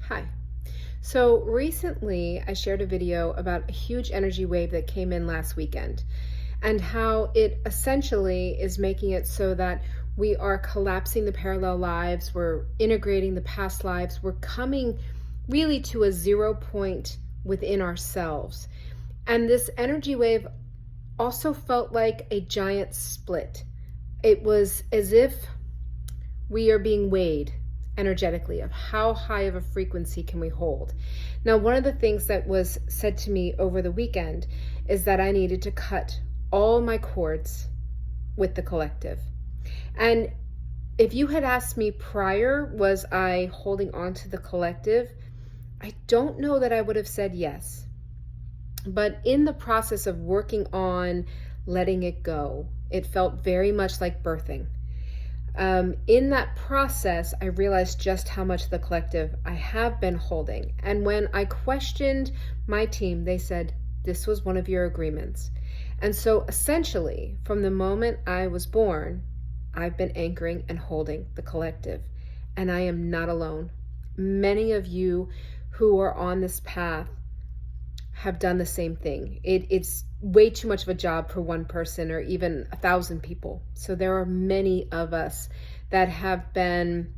Hi. So recently, I shared a video about a huge energy wave that came in last weekend and how it essentially is making it so that we are collapsing the parallel lives, we're integrating the past lives, we're coming really to a 0 point within ourselves. And this energy wave also felt like a giant split. It was as if we are being weighed energetically of how high of a frequency can we hold. Now, one of the things that was said to me over the weekend is that I needed to cut all my cords with the collective. And if you had asked me prior, was I holding on to the collective? I don't know that I would have said yes. But in the process of working on letting it go, it felt very much like birthing. In that process, I realized just how much the collective I have been holding. And when I questioned my team, they said, this was one of your agreements. And so essentially, from the moment I was born, I've been anchoring and holding the collective. And I am not alone. Many of you who are on this path have done the same thing. It's way too much of a job for one person or even 1,000 people. So there are many of us that have been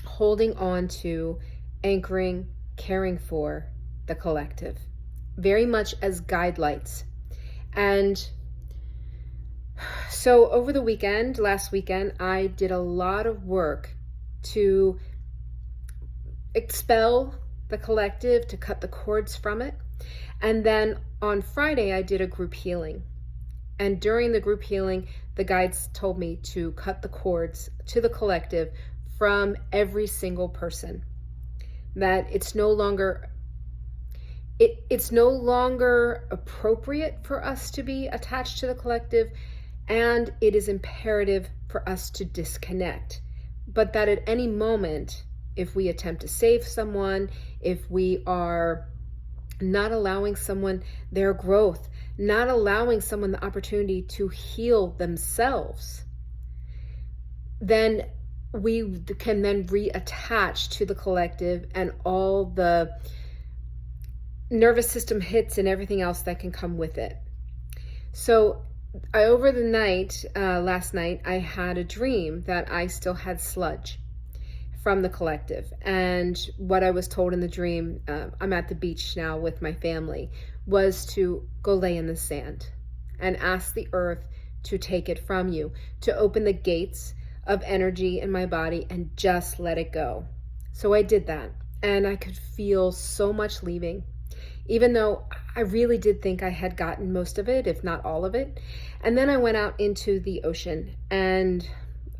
holding on to, anchoring, caring for the collective, very much as guidelights. And so over the weekend, last weekend, I did a lot of work to expel the collective, to cut the cords from it. And then on Friday, I did a group healing. And during the group healing, the guides told me to cut the cords to the collective from every single person. That it's no longer appropriate for us to be attached to the collective, and it is imperative for us to disconnect. But that at any moment, if we attempt to save someone, if we are not allowing someone their growth, not allowing someone the opportunity to heal themselves, then we can then reattach to the collective and all the nervous system hits and everything else that can come with it. So over the night, last night, I had a dream that I still had sludge from the collective. And what I was told in the dream, I'm at the beach now with my family, was to go lay in the sand and ask the earth to take it from you, to open the gates of energy in my body and just let it go. So I did that, and I could feel so much leaving, even though I really did think I had gotten most of it, if not all of it. And then I went out into the ocean and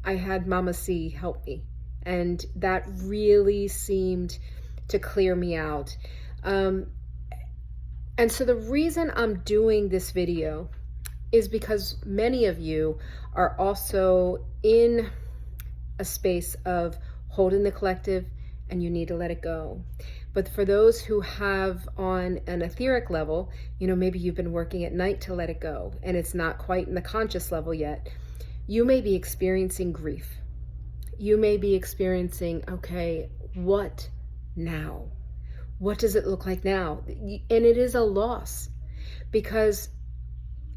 I had Mama Sea help me. And that really seemed to clear me out. And so the reason I'm doing this video is because many of you are also in a space of holding the collective and you need to let it go. But for those who have on an etheric level, maybe you've been working at night to let it go and it's not quite in the conscious level yet, you may be experiencing grief. You may be experiencing, okay, what now? What does it look like now? And it is a loss, because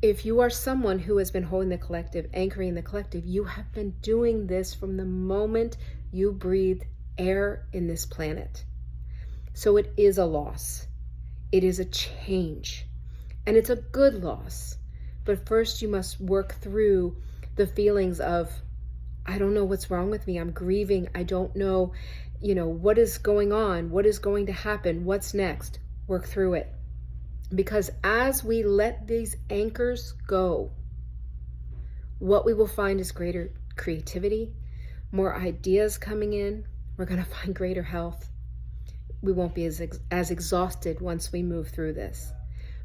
if you are someone who has been holding the collective, anchoring the collective, you have been doing this from the moment you breathe air in this planet. So it is a loss. It is a change, and it's a good loss. But first you must work through the feelings of, I don't know what's wrong with me. I'm grieving. I don't know, what is going on? What is going to happen? What's next? Work through it. Because as we let these anchors go, what we will find is greater creativity, more ideas coming in. We're going to find greater health. We won't be as exhausted once we move through this.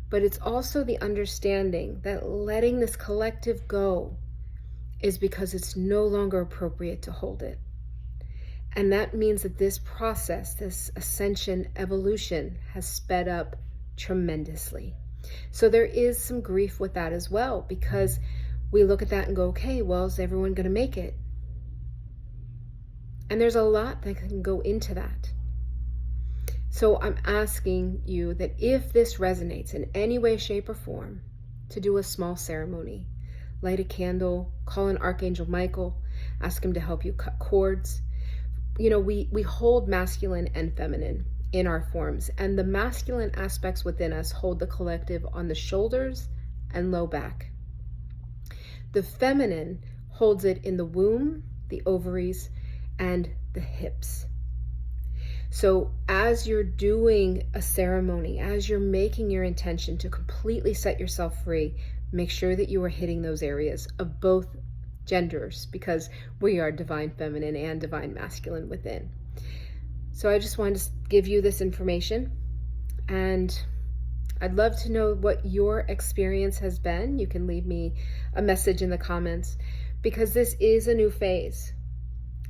But it's also the understanding that letting this collective go is because it's no longer appropriate to hold it. And that means that this process, this ascension, evolution, has sped up tremendously. So there is some grief with that as well, because we look at that and go, okay, well, is everyone going to make it? And there's a lot that can go into that. So I'm asking you that if this resonates in any way, shape, or form, to do a small ceremony. Light a candle, call in Archangel Michael, ask him to help you cut cords. You know, we hold masculine and feminine in our forms, and the masculine aspects within us hold the collective on the shoulders and low back. The feminine holds it in the womb, the ovaries, and the hips. So as you're doing a ceremony, as you're making your intention to completely set yourself free, make sure that you are hitting those areas of both genders, because we are divine feminine and divine masculine within. So I just wanted to give you this information, and I'd love to know what your experience has been. You can leave me a message in the comments, because this is a new phase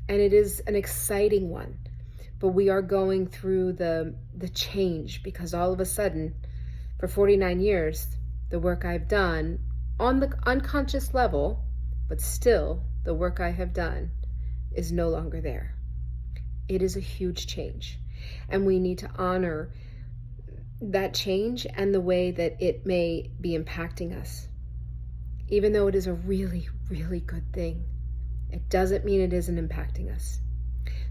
and it is an exciting one. But we are going through the change, because all of a sudden, for 49 years, the work I've done on the unconscious level, but still the work I have done, is no longer there. It is a huge change, and we need to honor that change and the way that it may be impacting us. Even though it is a really, really good thing, it doesn't mean it isn't impacting us.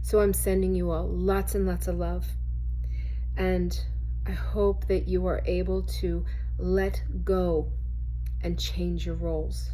So I'm sending you all lots and lots of love, and I hope that you are able to let go and change your roles.